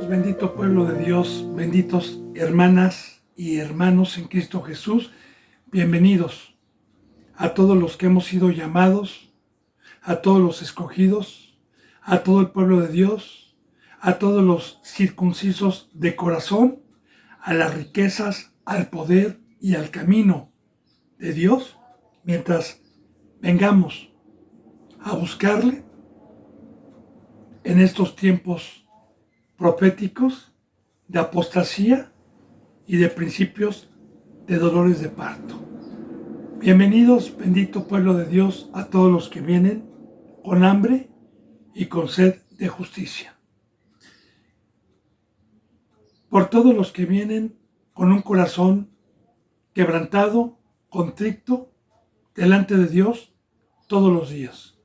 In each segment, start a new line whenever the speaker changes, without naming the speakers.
Bienvenidos, bendito pueblo de Dios, benditos hermanas y hermanos en Cristo Jesús. Bienvenidos a todos los que hemos sido llamados, a todos los escogidos, a todo el pueblo de Dios, a todos los circuncisos de corazón, a las riquezas, al poder y al camino de Dios, mientras vengamos a buscarle en estos tiempos proféticos de apostasía y de principios de dolores de parto. Bienvenidos, bendito pueblo de Dios, a todos los que vienen con hambre y con sed de justicia. Por todos los que vienen con un corazón quebrantado, contrito, delante de Dios todos los días.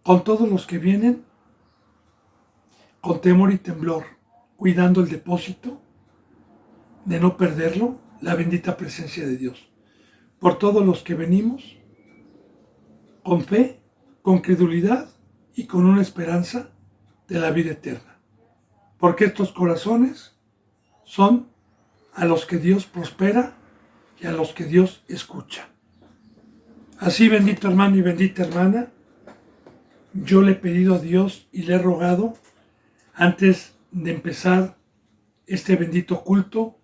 Con todos los que vienen con temor y temblor, cuidando el depósito, de no perderlo, la bendita presencia de Dios. Por todos los que venimos, con fe, con credulidad y con una esperanza de la vida eterna. Porque estos corazones son a los que Dios prospera y a los que Dios escucha. Así, bendito hermano y bendita hermana, yo le he pedido a Dios y le he rogado, antes de empezar este bendito culto,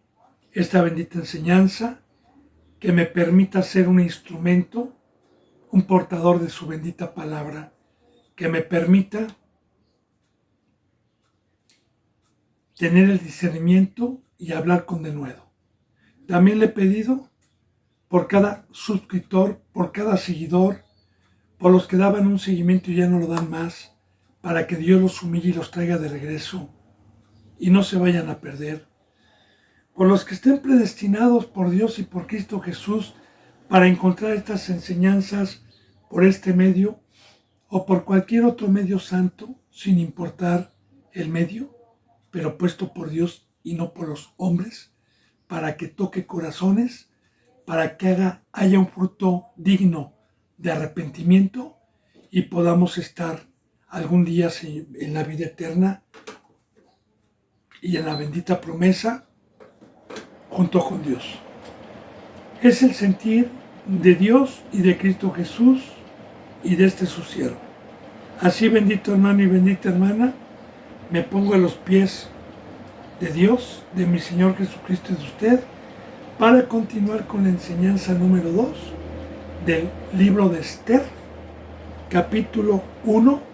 esta bendita enseñanza, que me permita ser un instrumento, un portador de su bendita palabra, que me permita tener el discernimiento y hablar con denuedo. También le he pedido por cada suscriptor, por cada seguidor, por los que daban un seguimiento y ya no lo dan más, para que Dios los humille y los traiga de regreso y no se vayan a perder. Por los que estén predestinados por Dios y por Cristo Jesús para encontrar estas enseñanzas por este medio o por cualquier otro medio santo, sin importar el medio, pero puesto por Dios y no por los hombres, para que toque corazones, para que haya un fruto digno de arrepentimiento y podamos estar algún día en la vida eterna y en la bendita promesa junto con Dios. Es el sentir de Dios y de Cristo Jesús y de este su siervo. Así, bendito hermano y bendita hermana, me pongo a los pies de Dios, de mi Señor Jesucristo y de usted, para continuar con la enseñanza número 2 del libro de Esther, capítulo 1,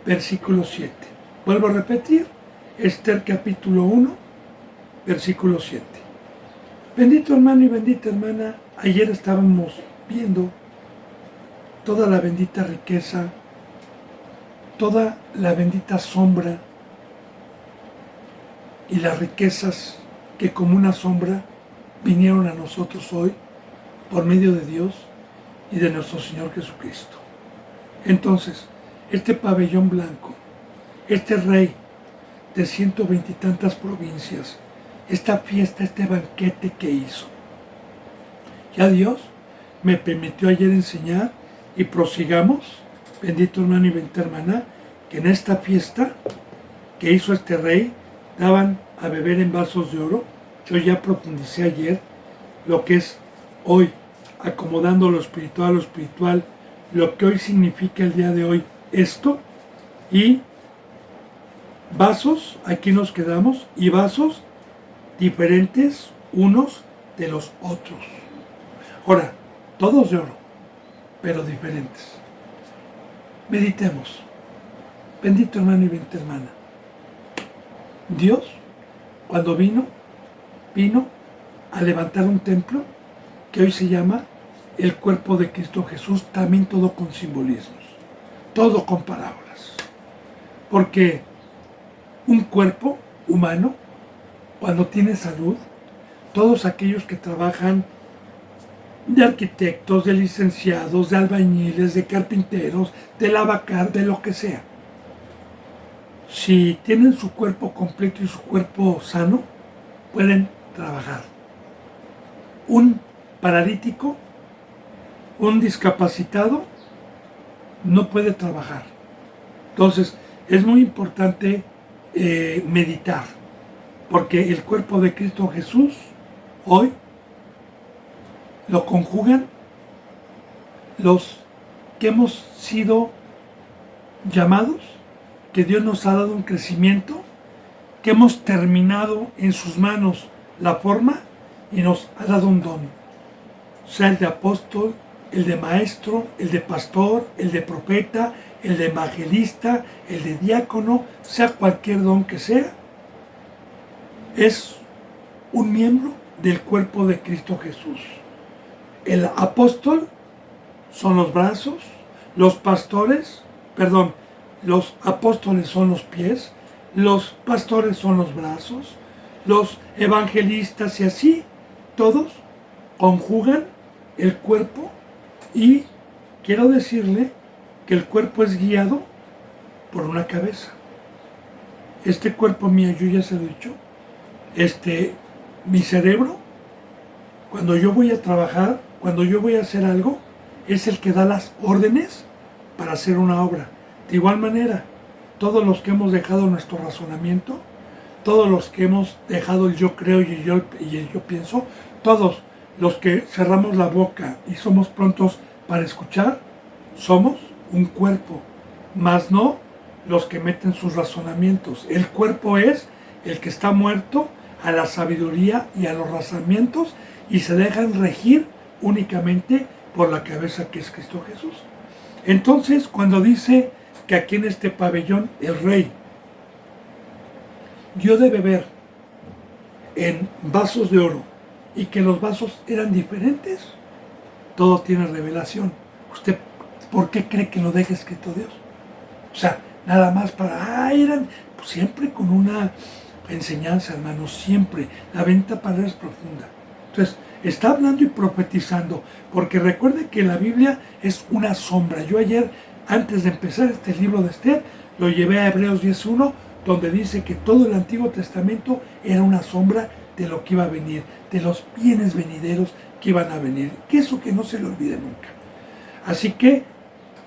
versículo 7. Vuelvo a repetir, Esther capítulo 1, versículo 7. Bendito hermano y bendita hermana, ayer estábamos viendo toda la bendita riqueza, toda la bendita sombra y las riquezas que como una sombra vinieron a nosotros hoy por medio de Dios y de nuestro Señor Jesucristo. Entonces, este pabellón blanco, este rey de 120 y tantas provincias, esta fiesta, este banquete que hizo, ya Dios me permitió ayer enseñar y prosigamos, bendito hermano y bendita hermana, que en esta fiesta que hizo este rey, daban a beber en vasos de oro. Yo ya profundicé ayer lo que es hoy, acomodando lo espiritual a lo espiritual, lo que hoy significa el día de hoy esto, y vasos, aquí nos quedamos, y vasos diferentes unos de los otros. Ahora, todos de oro, pero diferentes. Meditemos. Bendito hermano y bendita hermana. Dios, cuando vino a levantar un templo que hoy se llama el cuerpo de Cristo Jesús, también todo con simbolismos, todo con parábolas. Porque un cuerpo humano, cuando tiene salud, todos aquellos que trabajan de arquitectos, de licenciados, de albañiles, de carpinteros, de lavacar, de lo que sea, si tienen su cuerpo completo y su cuerpo sano, pueden trabajar. Un paralítico, un discapacitado, no puede trabajar. Entonces, es muy importante meditar, porque el cuerpo de Cristo Jesús hoy lo conjugan los que hemos sido llamados, que Dios nos ha dado un crecimiento, que hemos terminado en sus manos la forma y nos ha dado un don, sea el de apóstol, el de maestro, el de pastor, el de profeta, el de evangelista, el de diácono, sea cualquier don que sea, es un miembro del cuerpo de Cristo Jesús. El apóstol son los brazos, los apóstoles son los pies, los pastores son los brazos, los evangelistas y así, todos conjugan el cuerpo y quiero decirle que el cuerpo es guiado por una cabeza. Este cuerpo mío, yo ya se lo he dicho, mi cerebro, cuando yo voy a trabajar, cuando yo voy a hacer algo, es el que da las órdenes para hacer una obra. De igual manera, todos los que hemos dejado nuestro razonamiento, todos los que hemos dejado el yo creo y el yo pienso, todos los que cerramos la boca y somos prontos para escuchar, somos un cuerpo, más no los que meten sus razonamientos. El cuerpo es el que está muerto a la sabiduría y a los razonamientos y se dejan regir únicamente por la cabeza que es Cristo Jesús. Entonces, cuando dice que aquí en este pabellón el rey dio de beber en vasos de oro y que los vasos eran diferentes, todo tiene revelación. ¿Usted por qué cree que lo deja escrito Dios? O sea, nada más eran pues, siempre con una enseñanza, hermanos, siempre. La venta para es profunda. Entonces, está hablando y profetizando, porque recuerde que la Biblia es una sombra. Yo ayer, antes de empezar este libro de Esther, lo llevé a Hebreos 10.1, donde dice que todo el Antiguo Testamento era una sombra de lo que iba a venir, de los bienes venideros que iban a venir. Que eso que no se le olvide nunca. Así que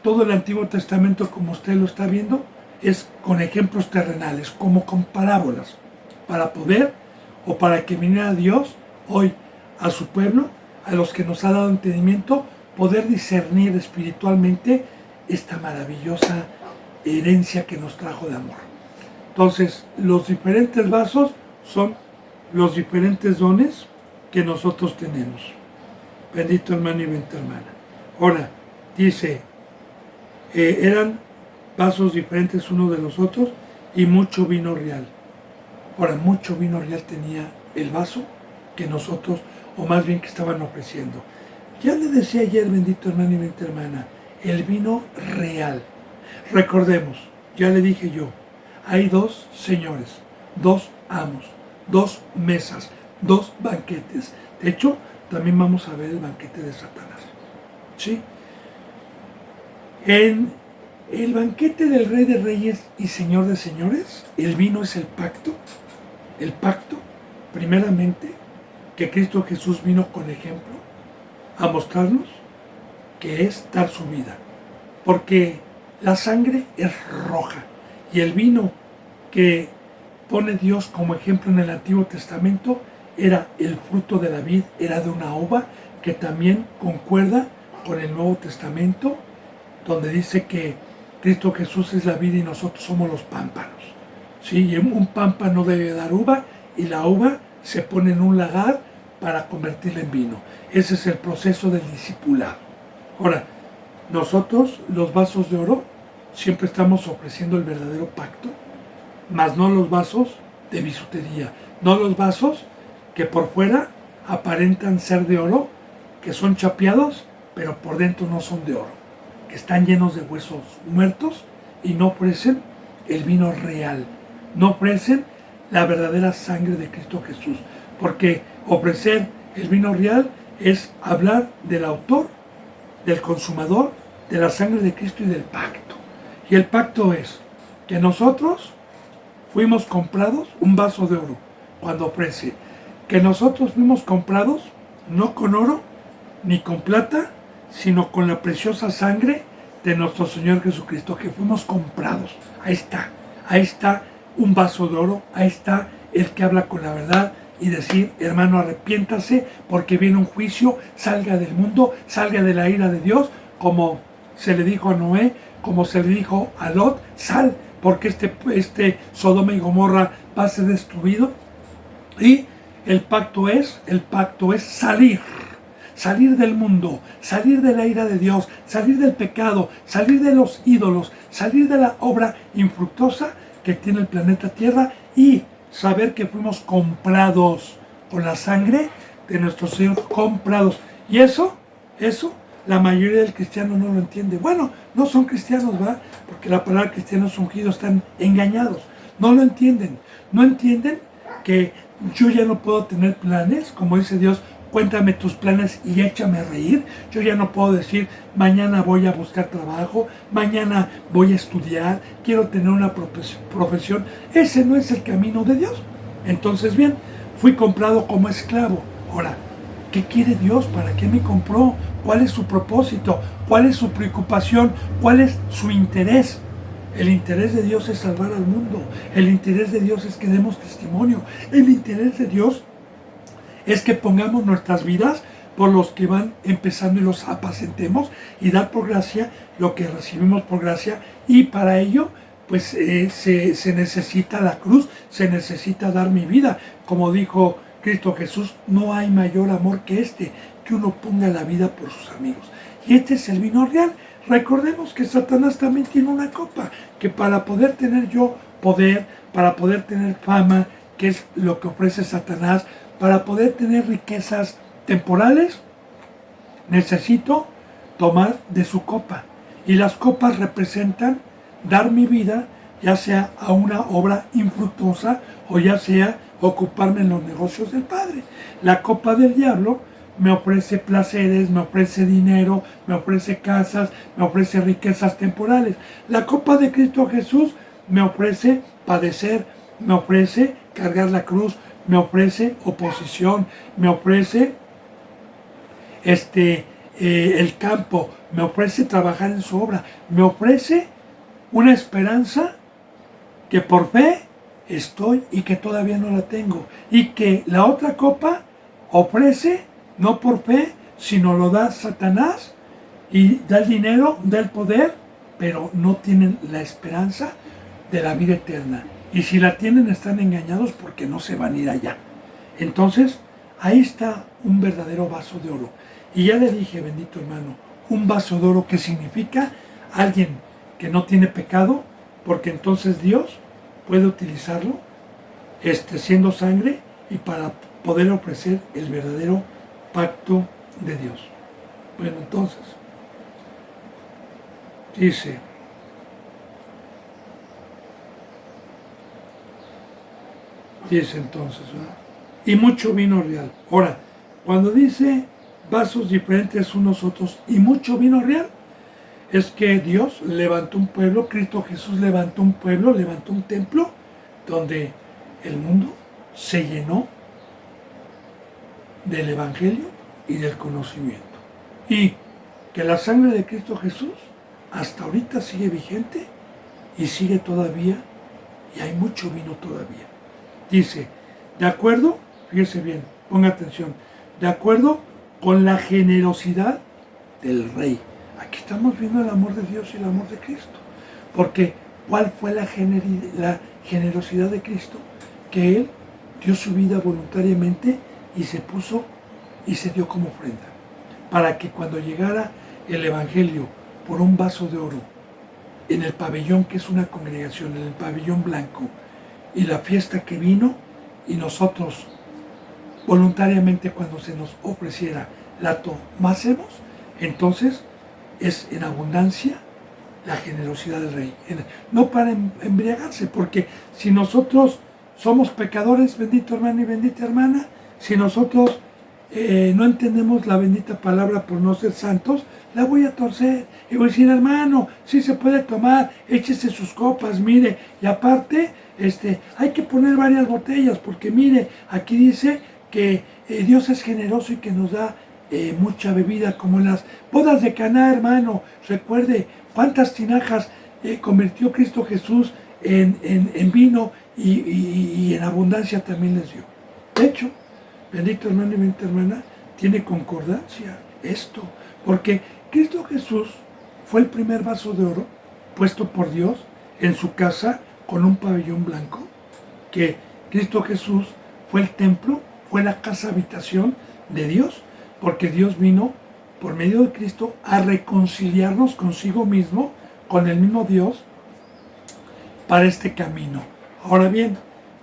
todo el Antiguo Testamento, como usted lo está viendo, es con ejemplos terrenales, como con parábolas, para poder o para que viniera Dios hoy a su pueblo, a los que nos ha dado entendimiento, poder discernir espiritualmente esta maravillosa herencia que nos trajo de amor. Entonces, los diferentes vasos son los diferentes dones que nosotros tenemos. Bendito hermano y bendita hermana. Ahora, dice, eran vasos diferentes unos de los otros y mucho vino real. Ahora, mucho vino real tenía el vaso que nosotros, o más bien que estaban ofreciendo. Ya le decía ayer, bendito hermano y bendita hermana, el vino real. Recordemos, ya le dije yo, hay dos señores, dos amos, dos mesas, dos banquetes. De hecho, también vamos a ver el banquete de Satanás. ¿Sí? En el banquete del Rey de Reyes y Señor de Señores, el vino es el pacto. El pacto, primeramente, que Cristo Jesús vino con ejemplo a mostrarnos que es dar su vida. Porque la sangre es roja y el vino que pone Dios como ejemplo en el Antiguo Testamento era el fruto de la vid, era de una uva que también concuerda con el Nuevo Testamento, donde dice que Cristo Jesús es la vid y nosotros somos los pámpanos. ¿Sí? Y un pámpano debe dar uva y la uva se pone en un lagar para convertirla en vino. Ese es el proceso del discipulado. Ahora, nosotros, los vasos de oro, siempre estamos ofreciendo el verdadero pacto, mas no los vasos de bisutería, no los vasos que por fuera aparentan ser de oro, que son chapeados, pero por dentro no son de oro, que están llenos de huesos muertos y no ofrecen el vino real, no ofrecen la verdadera sangre de Cristo Jesús, porque ofrecer el vino real es hablar del autor, del consumador, de la sangre de Cristo y del pacto. Y el pacto es que nosotros fuimos comprados, un vaso de oro, cuando ofrece, que nosotros fuimos comprados no con oro ni con plata, sino con la preciosa sangre de nuestro Señor Jesucristo, que fuimos comprados. Ahí está un vaso de oro, ahí está el que habla con la verdad y decir, hermano, arrepiéntase porque viene un juicio, salga del mundo, salga de la ira de Dios, como se le dijo a Noé, como se le dijo a Lot, sal, porque este Sodoma y Gomorra va a ser destruido. Y el pacto es salir del mundo, salir de la ira de Dios, salir del pecado, salir de los ídolos, salir de la obra infructuosa que tiene el planeta Tierra y saber que fuimos comprados con la sangre de nuestros Señor, comprados. Y eso, la mayoría del cristiano no lo entiende. Bueno, no son cristianos, ¿va? Porque la palabra cristianos ungidos están engañados. No lo entienden. No entienden que yo ya no puedo tener planes, como dice Dios, cuéntame tus planes y échame a reír. Yo ya no puedo decir, mañana voy a buscar trabajo, mañana voy a estudiar, quiero tener una profesión. Ese no es el camino de Dios. Entonces, bien, fui comprado como esclavo. Ahora, ¿qué quiere Dios? ¿Para qué me compró? ¿Cuál es su propósito? ¿Cuál es su preocupación? ¿Cuál es su interés? El interés de Dios es salvar al mundo. El interés de Dios es que demos testimonio. El interés de Dios es que pongamos nuestras vidas por los que van empezando y los apacentemos y dar por gracia lo que recibimos por gracia. Y para ello, pues se necesita la cruz, se necesita dar mi vida. Como dijo Cristo Jesús, no hay mayor amor que este, que uno ponga la vida por sus amigos. Y este es el vino real. Recordemos que Satanás también tiene una copa, que para poder tener yo poder, para poder tener fama, que es lo que ofrece Satanás, para poder tener riquezas temporales, necesito tomar de su copa. Y las copas representan dar mi vida, ya sea a una obra infructuosa o ya sea ocuparme en los negocios del Padre. La copa del diablo me ofrece placeres, me ofrece dinero, me ofrece casas, me ofrece riquezas temporales. La copa de Cristo Jesús me ofrece padecer, me ofrece cargar la cruz, me ofrece oposición, me ofrece el campo, me ofrece trabajar en su obra, me ofrece una esperanza que por fe estoy y que todavía no la tengo. Y que la otra copa ofrece, no por fe, sino lo da Satanás y da el dinero, da el poder, pero no tienen la esperanza de la vida eterna. Y si la tienen están engañados porque no se van a ir allá. Entonces, ahí está un verdadero vaso de oro. Y ya le dije, bendito hermano, un vaso de oro que significa alguien que no tiene pecado, porque entonces Dios puede utilizarlo siendo sangre y para poder ofrecer el verdadero pacto de Dios. Bueno, entonces, dice entonces, ¿verdad? Y mucho vino real. Ahora, cuando dice vasos diferentes unos otros y mucho vino real, es que Dios levantó un pueblo, Cristo Jesús levantó un pueblo, levantó un templo, donde el mundo se llenó del Evangelio y del conocimiento. Y que la sangre de Cristo Jesús hasta ahorita sigue vigente y sigue todavía, y hay mucho vino todavía. Dice, de acuerdo, fíjese bien, ponga atención, de acuerdo con la generosidad del Rey. Aquí estamos viendo el amor de Dios y el amor de Cristo. Porque, ¿cuál fue la generosidad de Cristo? Que Él dio su vida voluntariamente y se puso y se dio como ofrenda. Para que cuando llegara el Evangelio por un vaso de oro, en el pabellón que es una congregación, en el pabellón blanco, y la fiesta que vino, y nosotros voluntariamente cuando se nos ofreciera la tomásemos, entonces es en abundancia la generosidad del Rey. No para embriagarse, porque si nosotros somos pecadores, bendito hermano y bendita hermana, si nosotros no entendemos la bendita palabra por no ser santos, la voy a torcer y voy a decir, hermano, sí se puede tomar, échese sus copas, mire, y aparte hay que poner varias botellas, porque mire, aquí dice que Dios es generoso y que nos da mucha bebida, como en las bodas de Caná, hermano. Recuerde cuántas tinajas convirtió Cristo Jesús en vino y en abundancia también les dio. De hecho, bendito hermano y bendita hermana, tiene concordancia esto, porque Cristo Jesús fue el primer vaso de oro puesto por Dios en su casa con un pabellón blanco, que Cristo Jesús fue el templo, fue la casa habitación de Dios, porque Dios vino por medio de Cristo a reconciliarnos consigo mismo, con el mismo Dios, para este camino. Ahora bien,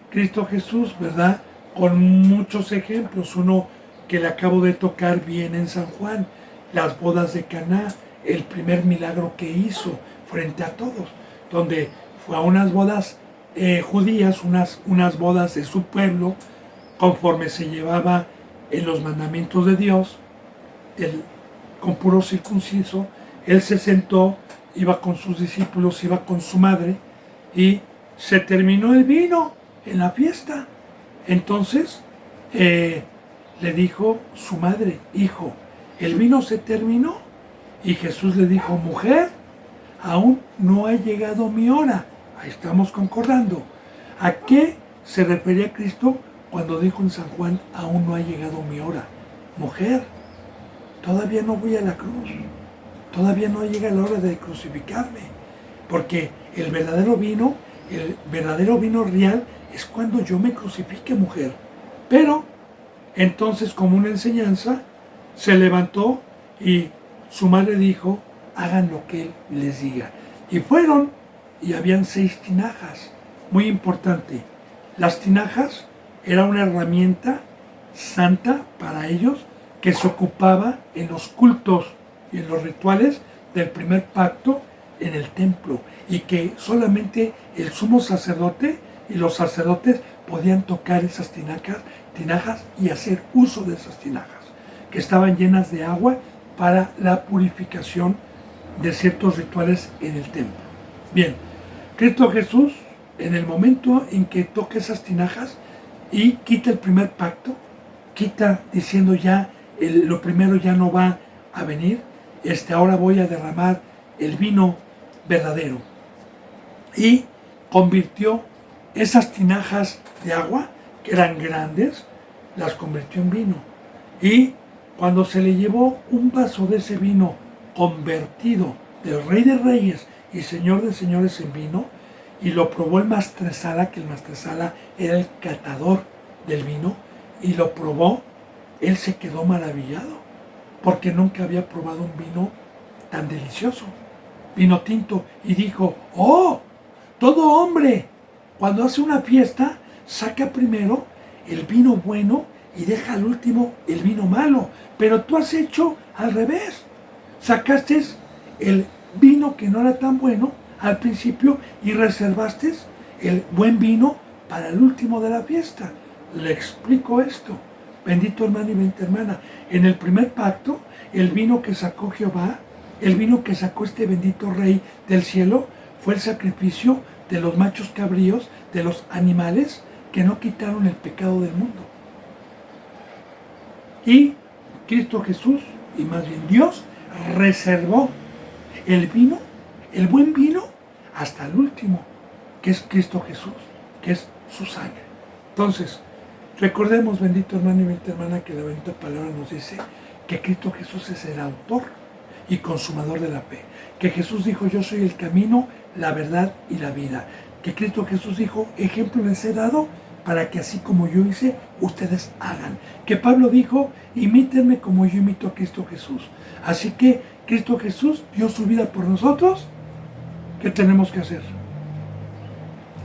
Cristo Jesús, ¿verdad? Con muchos ejemplos, uno que le acabo de tocar bien en San Juan, las bodas de Caná, el primer milagro que hizo frente a todos, donde fue a unas bodas judías, unas bodas de su pueblo, conforme se llevaba en los mandamientos de Dios, con puro circunciso. Él se sentó, iba con sus discípulos, iba con su madre, y se terminó el vino en la fiesta. Entonces le dijo su madre: hijo, el vino se terminó. Y Jesús le dijo: mujer, aún no ha llegado mi hora. Ahí estamos concordando. ¿A qué se refería Cristo cuando dijo en San Juan: aún no ha llegado mi hora? Mujer, todavía no voy a la cruz, todavía no llega la hora de crucificarme, porque el verdadero vino real es cuando yo me crucifique, mujer. Pero entonces, como una enseñanza, se levantó y su madre dijo: hagan lo que él les diga. Y fueron, y habían 6 tinajas. Muy importante, las tinajas era una herramienta santa para ellos, que se ocupaba en los cultos y en los rituales del primer pacto en el templo, y que solamente el sumo sacerdote y los sacerdotes podían tocar esas tinajas y hacer uso de esas tinajas, que estaban llenas de agua para la purificación de ciertos rituales en el templo. Bien, Cristo Jesús, en el momento en que toca esas tinajas y quita el primer pacto, quita diciendo: ya lo primero ya no va a venir, ahora voy a derramar el vino verdadero. Y convirtió esas tinajas de agua, que eran grandes, las convirtió en vino. Y cuando se le llevó un vaso de ese vino convertido del Rey de Reyes y Señor de Señores en vino, y lo probó el maestresala, que el maestresala era el catador del vino, y lo probó, él se quedó maravillado, porque nunca había probado un vino tan delicioso, vino tinto, y dijo: ¡oh! Todo hombre, cuando hace una fiesta, saca primero el vino bueno y deja al último el vino malo, pero tú has hecho al revés. Sacaste el vino que no era tan bueno al principio y reservaste el buen vino para el último de la fiesta. Le explico esto, bendito hermano y bendita hermana. En el primer pacto, el vino que sacó Jehová, el vino que sacó este bendito Rey del cielo, fue el sacrificio de los machos cabríos, de los animales que no quitaron el pecado del mundo. Y Cristo Jesús, y más bien Dios, reservó el vino, el buen vino, hasta el último, que es Cristo Jesús, que es su sangre. Entonces, recordemos, bendito hermano y bendita hermana, que la bendita palabra nos dice que Cristo Jesús es el autor y consumador de la fe. Que Jesús dijo: yo soy el camino, la verdad y la vida. Que Cristo Jesús dijo: ejemplo les he dado para que así como yo hice, ustedes hagan. Que Pablo dijo: imítenme como yo imito a Cristo Jesús. Así que Cristo Jesús dio su vida por nosotros. ¿Qué tenemos que hacer?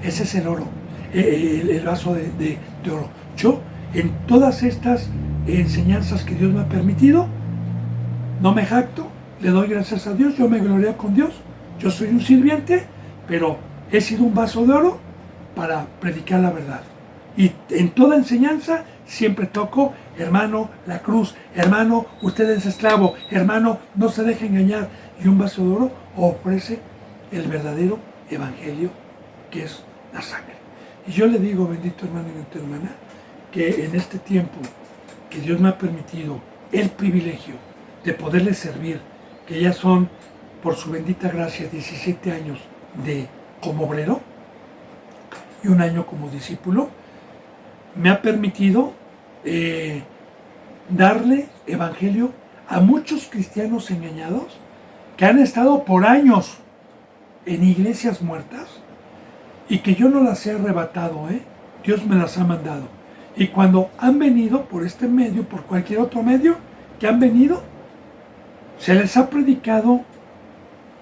Ese es el oro, el vaso de oro. Yo, en todas estas enseñanzas que Dios me ha permitido, no me jacto, le doy gracias a Dios, yo me gloreo con Dios. Yo soy un sirviente, pero he sido un vaso de oro para predicar la verdad. Y en toda enseñanza siempre toco: hermano, la cruz, hermano, usted es esclavo, hermano, no se deje engañar. Y un vaso de oro ofrece el verdadero evangelio, que es la sangre. Y yo le digo, bendito hermano y bendita hermana, que en este tiempo que Dios me ha permitido el privilegio de poderle servir, que ya son, por su bendita gracia, 17 años como obrero, y un año como discípulo, me ha permitido darle evangelio a muchos cristianos engañados que han estado por años en iglesias muertas y que yo no las he arrebatado, Dios me las ha mandado. Y cuando han venido por este medio, por cualquier otro medio que han venido, se les ha predicado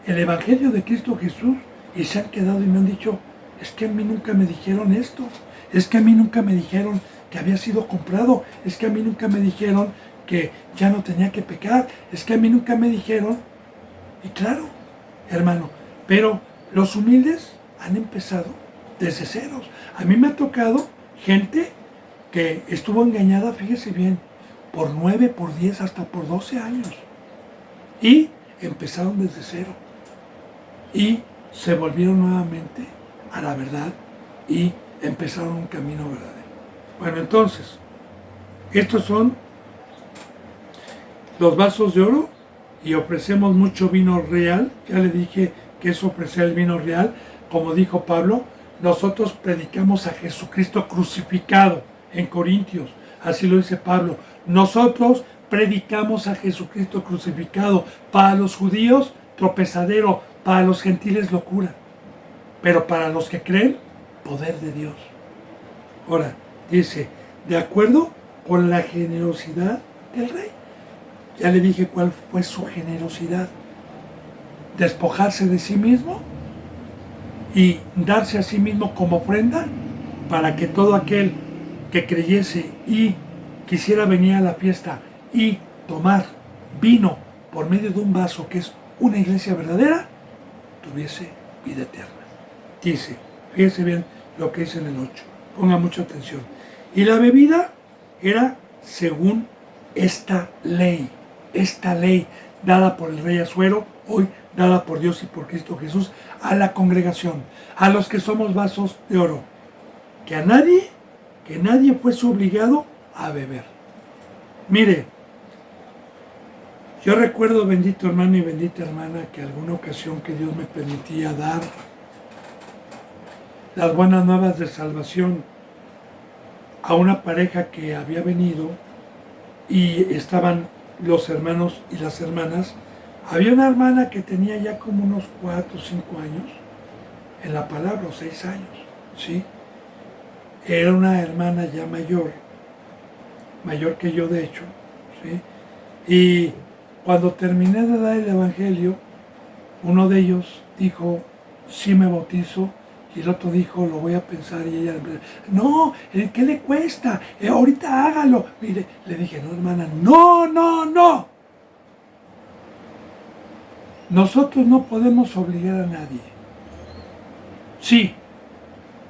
el evangelio de Cristo Jesús y se han quedado y me han dicho, es que a mí nunca me dijeron esto, es que a mí nunca me dijeron que había sido comprado, es que a mí nunca me dijeron que ya no tenía que pecar, es que a mí nunca me dijeron. Y claro, hermano, pero los humildes han empezado desde ceros. A mí me ha tocado gente que estuvo engañada, fíjese bien, por 9, por 10, hasta por 12 años. Y empezaron desde cero. Y se volvieron nuevamente a la verdad y empezaron un camino verdadero. Bueno, entonces, estos son los vasos de oro y ofrecemos mucho vino real. Ya le dije que es ofrecer el vino real. Como dijo Pablo, nosotros predicamos a Jesucristo crucificado en Corintios. Así lo dice Pablo. Nosotros predicamos a Jesucristo crucificado. Para los judíos, tropezadero. Para los gentiles, locura. Pero para los que creen, poder de Dios. Ahora, dice, de acuerdo con la generosidad del rey. Ya le dije cuál fue su generosidad. Despojarse de sí mismo y darse a sí mismo como ofrenda para que todo aquel que creyese y quisiera venir a la fiesta y tomar vino por medio de un vaso que es una iglesia verdadera, tuviese vida eterna. Dice, fíjese bien lo que dice en el 8, ponga mucha atención. Y la bebida era según esta ley dada por el rey Asuero, hoy dada por Dios y por Cristo Jesús, a la congregación, a los que somos vasos de oro, que nadie fuese obligado a beber. Mire, yo recuerdo, bendito hermano y bendita hermana, que alguna ocasión que Dios me permitía dar las buenas nuevas de salvación a una pareja que había venido y estaban los hermanos y las hermanas. Había una hermana que tenía ya como unos 4 o 5 años en la palabra, o 6 años, ¿sí? Era una hermana ya mayor que yo de hecho, ¿sí? Y cuando terminé de dar el evangelio, uno de ellos dijo, sí me bautizo, y el otro dijo, lo voy a pensar, y ella, no, ¿qué le cuesta? Ahorita hágalo. Mire, le dije, no hermana, no. Nosotros no podemos obligar a nadie. Sí,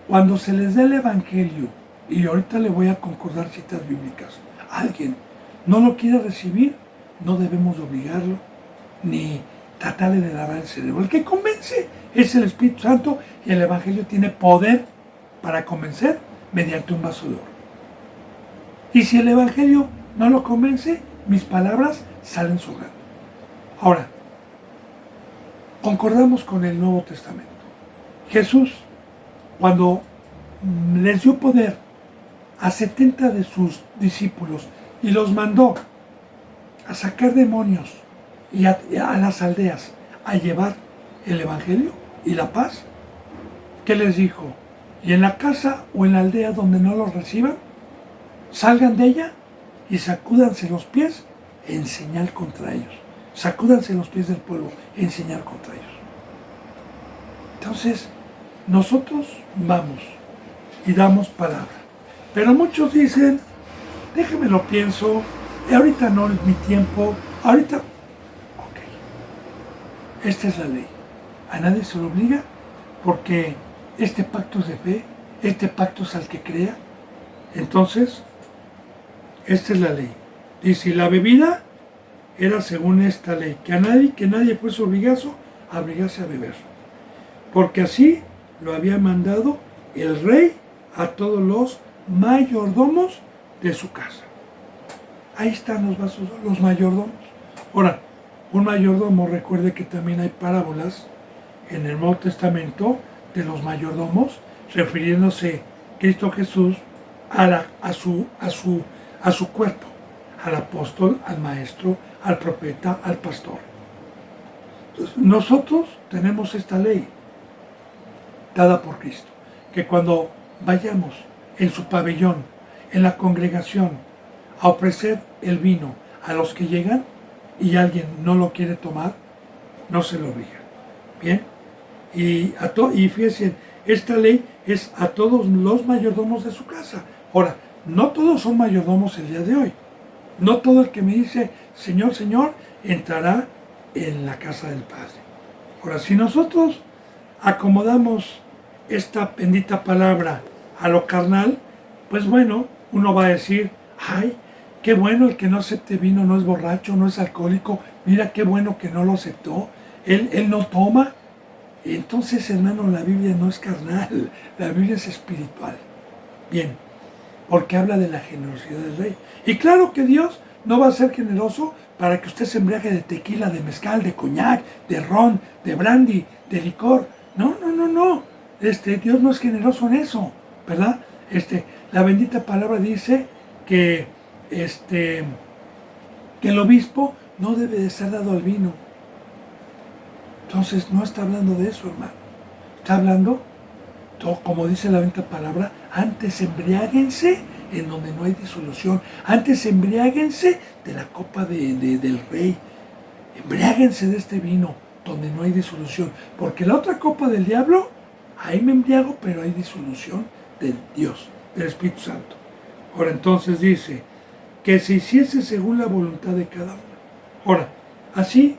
cuando se les dé el evangelio, y ahorita le voy a concordar citas bíblicas, alguien no lo quiere recibir, no debemos obligarlo, ni tratarle de lavar el cerebro. El que convence es el Espíritu Santo y el evangelio tiene poder para convencer mediante un vaso de oro. Y si el evangelio no lo convence, mis palabras salen sobrando. Ahora, concordamos con el Nuevo Testamento. Jesús, cuando les dio poder a 70 de sus discípulos y los mandó a sacar demonios y a las aldeas a llevar el evangelio y la paz, ¿qué les dijo? Y en la casa o en la aldea donde no los reciban, salgan de ella y sacúdanse los pies en señal contra ellos. Sacúdanse los pies del pueblo en señal contra ellos. Entonces, nosotros vamos y damos palabra. Pero muchos dicen, déjame lo pienso, ahorita no es mi tiempo, ahorita... Ok, esta es la ley. A nadie se lo obliga porque este pacto es de fe, este pacto es al que crea. Entonces, esta es la ley. Dice, la bebida era según esta ley, que nadie fuese obligado a obligarse a beber. Porque así lo había mandado el rey a todos los mayordomos de su casa. Ahí están los vasos, los mayordomos. Ahora, un mayordomo, recuerde que también hay parábolas en el Nuevo Testamento de los mayordomos refiriéndose Cristo Jesús a su cuerpo, al apóstol, al maestro, al profeta, al pastor. Entonces, nosotros tenemos esta ley dada por Cristo, que cuando vayamos en su pabellón, en la congregación, a ofrecer el vino a los que llegan y alguien no lo quiere tomar, no se lo obliga. ¿Bien? Y fíjense, esta ley es a todos los mayordomos de su casa. Ahora, no todos son mayordomos el día de hoy. No todo el que me dice, Señor, Señor, entrará en la casa del Padre. Ahora, si nosotros acomodamos esta bendita palabra a lo carnal, pues bueno, uno va a decir, ay, qué bueno, el que no acepte vino no es borracho, no es alcohólico, mira qué bueno que no lo aceptó, él no toma. Entonces, hermano, la Biblia no es carnal, la Biblia es espiritual. Bien, porque habla de la generosidad del rey. Y claro que Dios no va a ser generoso para que usted se embriague de tequila, de mezcal, de coñac, de ron, de brandy, de licor. No. Dios no es generoso en eso, ¿verdad? La bendita palabra dice que el obispo no debe de ser dado al vino. Entonces no está hablando de eso, hermano. Está hablando, como dice la bendita palabra, antes embriáguense en donde no hay disolución. Antes embriáguense de la copa del rey. Embriáguense de este vino donde no hay disolución. Porque la otra copa del diablo, ahí me embriago, pero hay disolución de Dios, del Espíritu Santo. Ahora entonces dice que se hiciese según la voluntad de cada uno. Ahora, así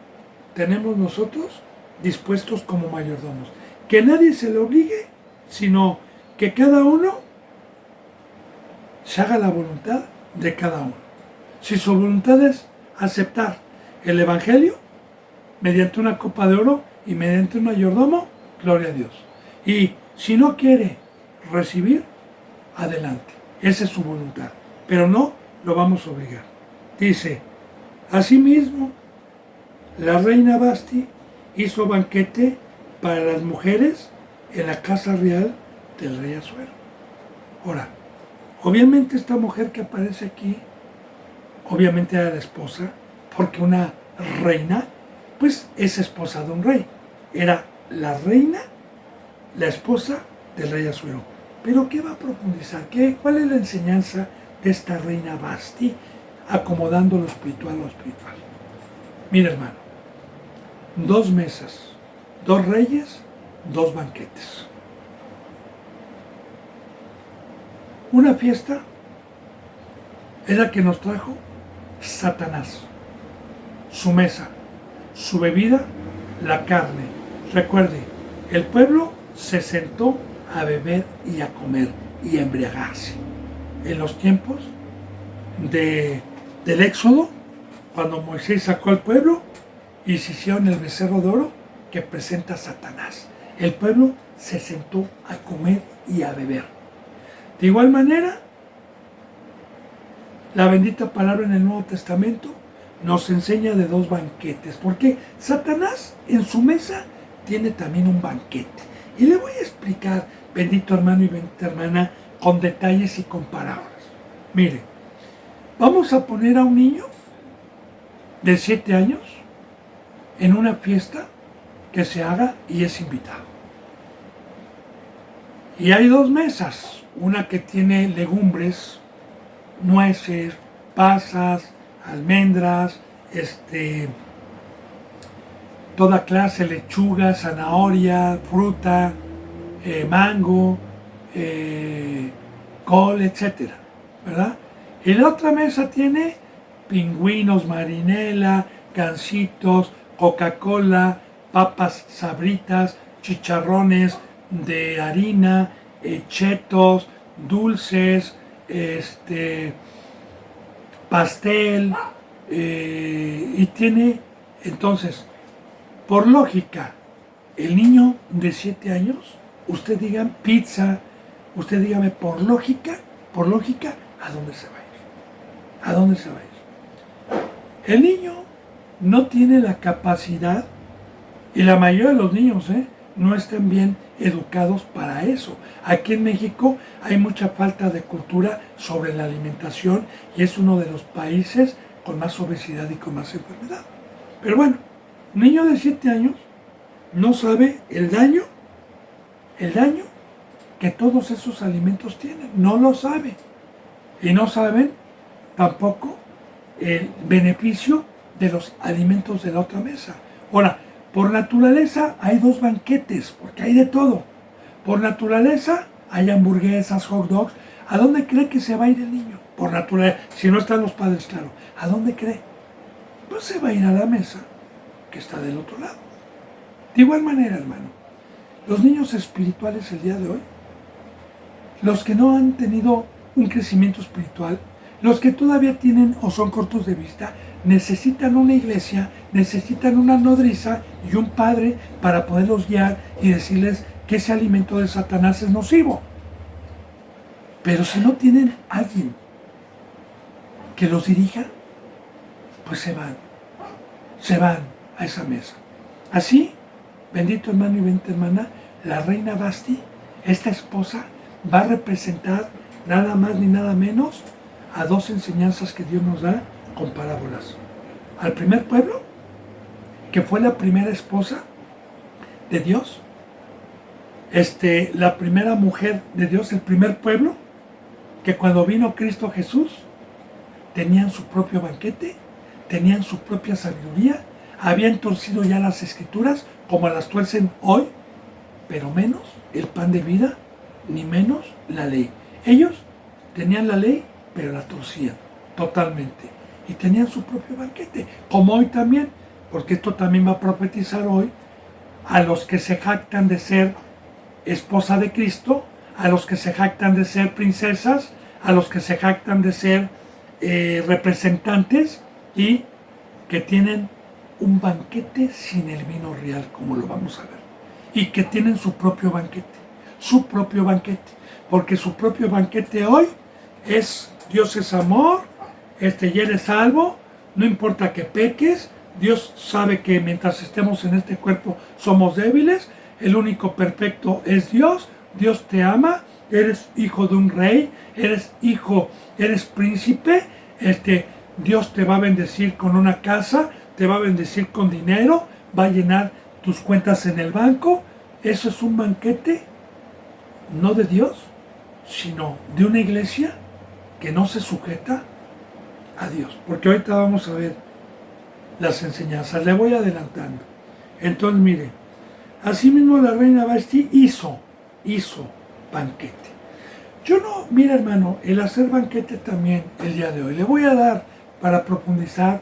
tenemos nosotros dispuestos como mayordomos. Que nadie se le obligue, sino que cada uno se haga la voluntad de cada uno. Si su voluntad es aceptar el Evangelio mediante una copa de oro y mediante un mayordomo, gloria a Dios. Y si no quiere recibir, adelante. Esa es su voluntad. Pero no lo vamos a obligar. Dice, asimismo, la reina Basti hizo banquete para las mujeres en la casa real del rey Asuero. Ahora, obviamente esta mujer que aparece aquí, obviamente era la esposa, porque una reina, pues es esposa de un rey. Era la reina, la esposa del rey Asuero. Pero ¿qué va a profundizar? ¿Cuál es la enseñanza de esta reina Basti acomodando lo espiritual a lo espiritual? Mira, hermano, 2 mesas, 2 reyes, 2 banquetes. Una fiesta es la que nos trajo Satanás, su mesa, su bebida, la carne. Recuerde, el pueblo se sentó a beber y a comer y a embriagarse. En los tiempos del Éxodo, cuando Moisés sacó al pueblo y se hicieron el becerro de oro que presenta a Satanás. El pueblo se sentó a comer y a beber. De igual manera, la bendita palabra en el Nuevo Testamento nos enseña de 2 banquetes, porque Satanás en su mesa tiene también un banquete. Y le voy a explicar, bendito hermano y bendita hermana, con detalles y con parábolas. Mire, vamos a poner a un niño de 7 años en una fiesta que se haga y es invitado. Y hay 2 mesas, una que tiene legumbres, nueces, pasas, almendras, toda clase, lechuga, zanahoria, fruta, mango, col, etcétera, ¿verdad? Y la otra mesa tiene pingüinos, marinela, gansitos, Coca-Cola, papas sabritas, chicharrones de harina, chetos, dulces, pastel, y tiene, entonces, por lógica, el niño de 7 años, usted diga pizza, usted dígame por lógica, ¿a dónde se va a ir? ¿A dónde se va a ir? El niño no tiene la capacidad, y la mayoría de los niños no están bien educados para eso. Aquí en México hay mucha falta de cultura sobre la alimentación y es uno de los países con más obesidad y con más enfermedad. Pero bueno, un niño de 7 años no sabe el daño que todos esos alimentos tienen. No lo sabe. Y no saben tampoco el beneficio de los alimentos de la otra mesa. Ahora, por naturaleza hay 2 banquetes, porque hay de todo. Por naturaleza hay hamburguesas, hot dogs. ¿A dónde cree que se va a ir el niño? Por naturaleza, si no están los padres, claro. ¿A dónde cree? Pues se va a ir a la mesa que está del otro lado. De igual manera, hermano, los niños espirituales el día de hoy, los que no han tenido un crecimiento espiritual, los que todavía tienen o son cortos de vista, necesitan una iglesia, necesitan una nodriza y un padre para poderlos guiar y decirles que ese alimento de Satanás es nocivo. Pero si no tienen alguien que los dirija, pues se van a esa mesa. Así, bendito hermano y bendita hermana, la reina Vasti, esta esposa, va a representar nada más ni nada menos a 2 enseñanzas que Dios nos da con parábolas. Al primer pueblo, que fue la primera esposa de Dios, la primera mujer de Dios, el primer pueblo, que cuando vino Cristo Jesús, tenían su propio banquete, tenían su propia sabiduría, habían torcido ya las escrituras como las tuercen hoy, pero menos el pan de vida, ni menos la ley. Ellos tenían la ley, pero la torcían totalmente. Y tenían su propio banquete, como hoy también, porque esto también va a profetizar hoy a los que se jactan de ser esposa de Cristo, a los que se jactan de ser princesas, a los que se jactan de ser representantes y que tienen un banquete sin el vino real, como lo vamos a ver, y que tienen su propio banquete, porque su propio banquete hoy es Dios es amor, y eres salvo, no importa que peques, Dios sabe que mientras estemos en este cuerpo somos débiles, el único perfecto es Dios, Dios te ama, eres hijo de un rey, eres hijo, eres príncipe, Dios te va a bendecir con una casa, te va a bendecir con dinero, va a llenar tus cuentas en el banco. Eso es un banquete, no de Dios, sino de una iglesia que no se sujeta a Dios. Porque ahorita vamos a ver las enseñanzas, le voy adelantando. Entonces, mire, asimismo la reina Vasti hizo banquete. Yo no, mira hermano, el hacer banquete también el día de hoy, le voy a dar para profundizar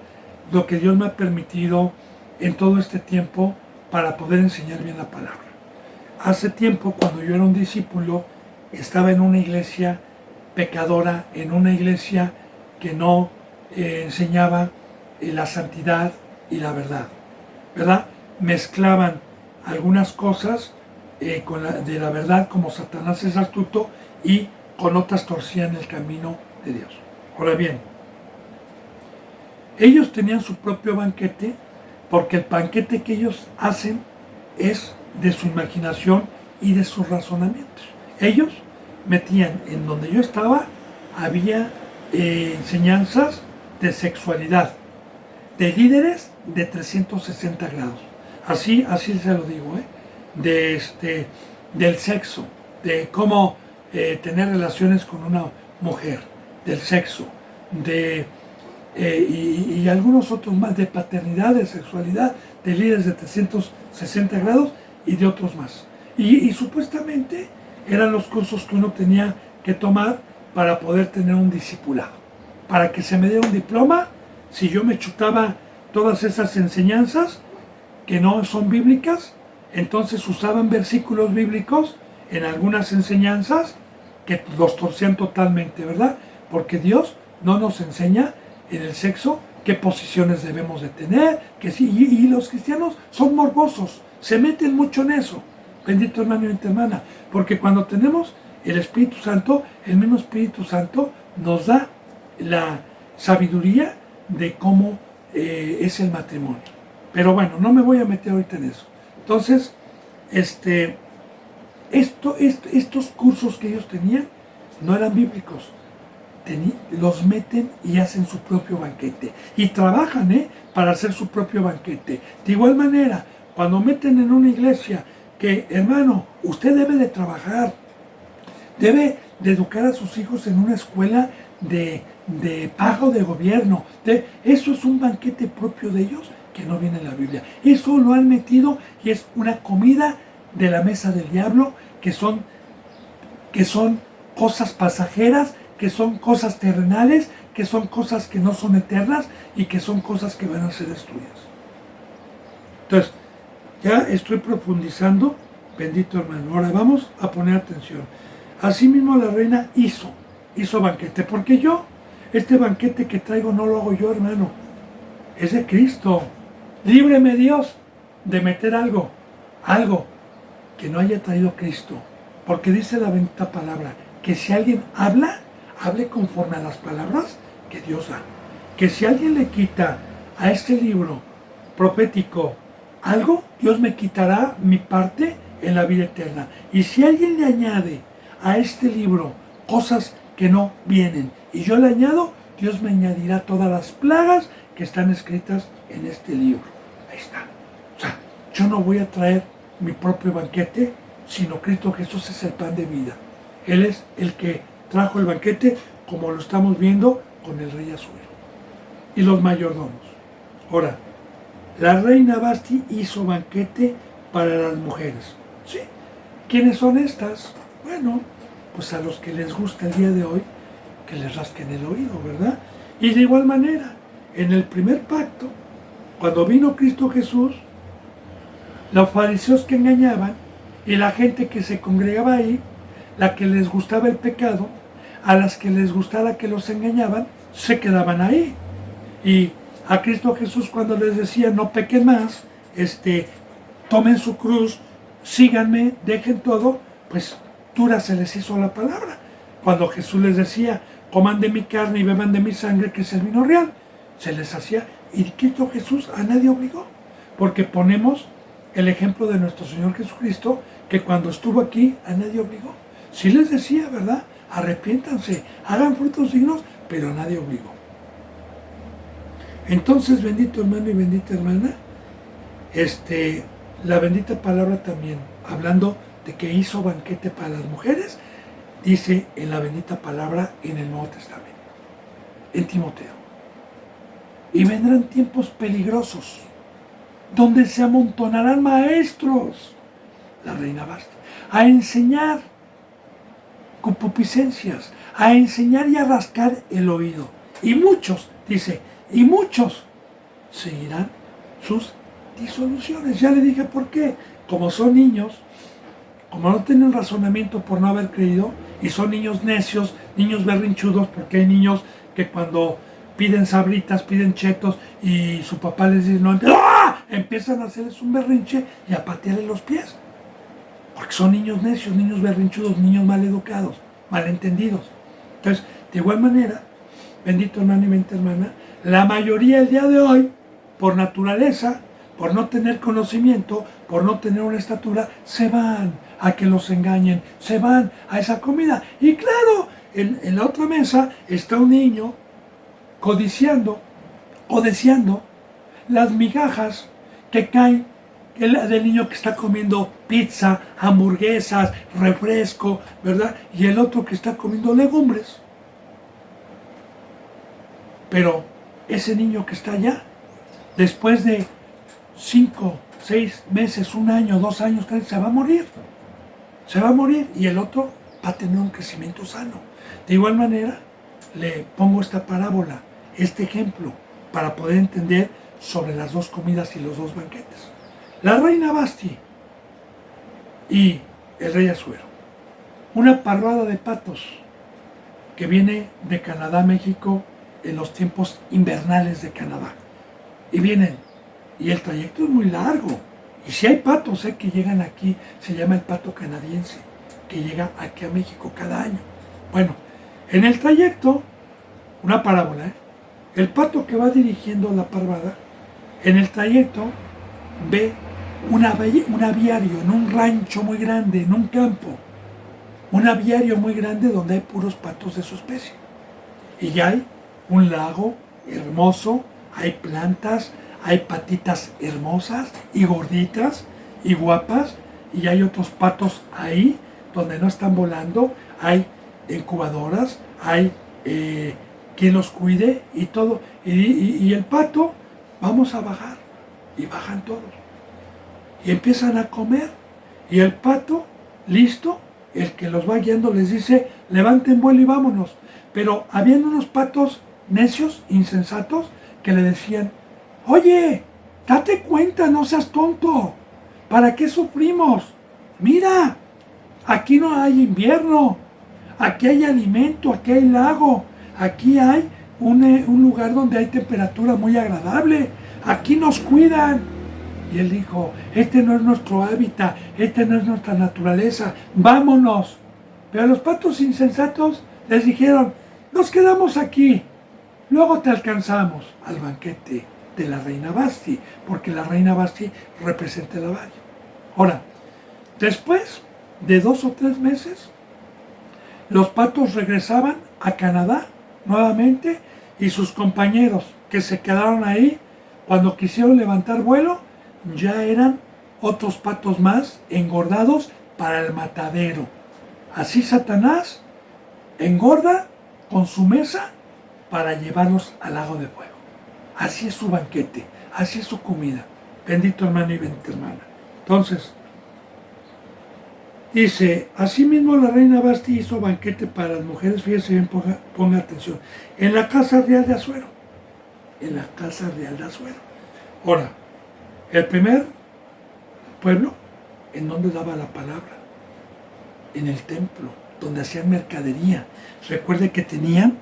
lo que Dios me ha permitido en todo este tiempo para poder enseñar bien la palabra. Hace tiempo, cuando yo era un discípulo, estaba en una iglesia pecadora, en una iglesia que no enseñaba la santidad y la verdad, ¿verdad? Mezclaban algunas cosas de la verdad, como Satanás es astuto, y con otras torcían el camino de Dios. Ahora bien, ellos tenían su propio banquete, porque el banquete que ellos hacen es de su imaginación y de sus razonamientos. Ellos metían, en donde yo estaba, había enseñanzas de sexualidad, de líderes de 360 grados. Así se lo digo, del sexo, de cómo tener relaciones con una mujer, del sexo, y algunos otros más, de paternidad, de sexualidad, de líderes de 360 grados y de otros más. Y supuestamente eran los cursos que uno tenía que tomar para poder tener un discipulado, para que se me diera un diploma. Si yo me chutaba todas esas enseñanzas que no son bíblicas, entonces usaban versículos bíblicos en algunas enseñanzas que los torcían totalmente, ¿verdad? Porque Dios no nos enseña en el sexo qué posiciones debemos de tener, que sí, y los cristianos son morbosos, se meten mucho en eso, bendito hermano y bendita hermana, porque cuando tenemos el Espíritu Santo, el mismo Espíritu Santo nos da la sabiduría de cómo es el matrimonio. Pero bueno, no me voy a meter ahorita en eso. Entonces, estos cursos que ellos tenían no eran bíblicos. Los meten y hacen su propio banquete. Y trabajan para hacer su propio banquete. De igual manera, cuando meten en una iglesia que, hermano, usted debe de trabajar, debe de educar a sus hijos en una escuela de pago de gobierno. Eso es un banquete propio de ellos que no viene en la Biblia. Eso lo han metido y es una comida de la mesa del diablo que son cosas pasajeras, que son cosas terrenales, que son cosas que no son eternas y que son cosas que van a ser destruidas. Entonces, ya estoy profundizando, bendito hermano. Ahora vamos a poner atención. Asimismo la reina hizo banquete, porque este banquete que traigo no lo hago yo, hermano, es de Cristo. Líbreme Dios de meter algo que no haya traído Cristo, porque dice la bendita palabra, que si alguien hable conforme a las palabras que Dios da. Que si alguien le quita a este libro profético algo, Dios me quitará mi parte en la vida eterna. Y si alguien le añade a este libro cosas que no vienen y yo le añado, Dios me añadirá todas las plagas que están escritas en este libro. Ahí está. O sea, yo no voy a traer mi propio banquete, sino Cristo Jesús es el pan de vida. Él es el que trajo el banquete, como lo estamos viendo con el rey Asuero y los mayordomos. Ahora, la reina Vasti hizo banquete para las mujeres. ¿Sí? ¿Quiénes son estas? Bueno, pues a los que les gusta el día de hoy, que les rasquen el oído, ¿verdad? Y de igual manera, en el primer pacto, cuando vino Cristo Jesús, los fariseos que engañaban y la gente que se congregaba ahí, la que les gustaba el pecado, a las que les gustaba que los engañaban, se quedaban ahí. Y a Cristo Jesús cuando les decía no pequen más, tomen su cruz, síganme, dejen todo, pues dura se les hizo la palabra. Cuando Jesús les decía, coman de mi carne y beban de mi sangre, que es el vino real, se les hacía. Y Cristo Jesús a nadie obligó, porque ponemos el ejemplo de nuestro Señor Jesucristo, que cuando estuvo aquí a nadie obligó. Sí les decía, ¿verdad? Arrepiéntanse, hagan frutos dignos, pero a nadie obligó. Entonces, bendito hermano y bendita hermana, la bendita palabra también, hablando de que hizo banquete para las mujeres, dice en la bendita palabra en el Nuevo Testamento, en Timoteo. Y vendrán tiempos peligrosos, donde se amontonarán maestros, la reina Vasti, a enseñar concupiscencias, a enseñar y a rascar el oído. Y muchos, dice, y muchos seguirán sus disoluciones. Ya le dije por qué. Como son niños, como no tienen razonamiento por no haber creído, y son niños necios, niños berrinchudos, porque hay niños que cuando piden sabritas, piden chetos, y su papá les dice no, ¡ah!, empiezan a hacerles un berrinche y a patearle los pies. Porque son niños necios, niños berrinchudos, niños mal educados, malentendidos. Entonces, de igual manera, bendito hermano y bendita hermana, la mayoría el día de hoy, por naturaleza, por no tener conocimiento, por no tener una estatura, se van a que los engañen, se van a esa comida. Y claro, en la otra mesa está un niño codiciando o deseando las migajas que caen del niño que está comiendo pizza, hamburguesas, refresco, ¿verdad? Y el otro que está comiendo legumbres. Pero ese niño que está allá, después de 5, 6 meses, 1 año, 2 años, 3, se va a morir. Se va a morir y el otro va a tener un crecimiento sano. De igual manera, le pongo esta parábola, este ejemplo, para poder entender sobre las dos comidas y los dos banquetes. La reina Vasti y el rey Asuero. Una parvada de patos que viene de Canadá a México en los tiempos invernales de Canadá. Y vienen, y el trayecto es muy largo. Y si hay patos que llegan aquí, se llama el pato canadiense, que llega aquí a México cada año. Bueno, en el trayecto, una parábola, el pato que va dirigiendo la parvada, en el trayecto ve un aviario en un rancho muy grande, en un campo. Un aviario muy grande donde hay puros patos de su especie. Y ya hay un lago hermoso, hay plantas, hay patitas hermosas y gorditas y guapas, y hay otros patos ahí donde no están volando, hay incubadoras, hay quien los cuide y todo. Y el pato, vamos a bajar, y bajan todos. Y empiezan a comer, y el pato, listo, el que los va guiando les dice, levanten vuelo y vámonos. Pero habían unos patos necios, insensatos, que le decían, oye, date cuenta, no seas tonto, ¿para qué sufrimos? Mira, aquí no hay invierno, aquí hay alimento, aquí hay lago, aquí hay un lugar donde hay temperatura muy agradable, aquí nos cuidan. Y él dijo, este no es nuestro hábitat, este no es nuestra naturaleza, vámonos. Pero a los patos insensatos les dijeron, nos quedamos aquí, luego te alcanzamos al banquete de la reina Basti, porque la reina Basti representa el valle. Ahora, después de 2 o 3 meses, los patos regresaban a Canadá nuevamente y sus compañeros que se quedaron ahí, cuando quisieron levantar vuelo, ya eran otros patos más engordados para el matadero. Así Satanás engorda con su mesa para llevarlos al lago de fuego. Así es su banquete, así es su comida. Bendito hermano y bendita hermana. Entonces, dice, asimismo la reina Basti hizo banquete para las mujeres, fíjese bien, ponga atención, en la casa real de Asuero. En la casa real de Asuero. Ahora, el primer pueblo, ¿en donde daba la palabra? En el templo, donde hacían mercadería. Recuerde que tenían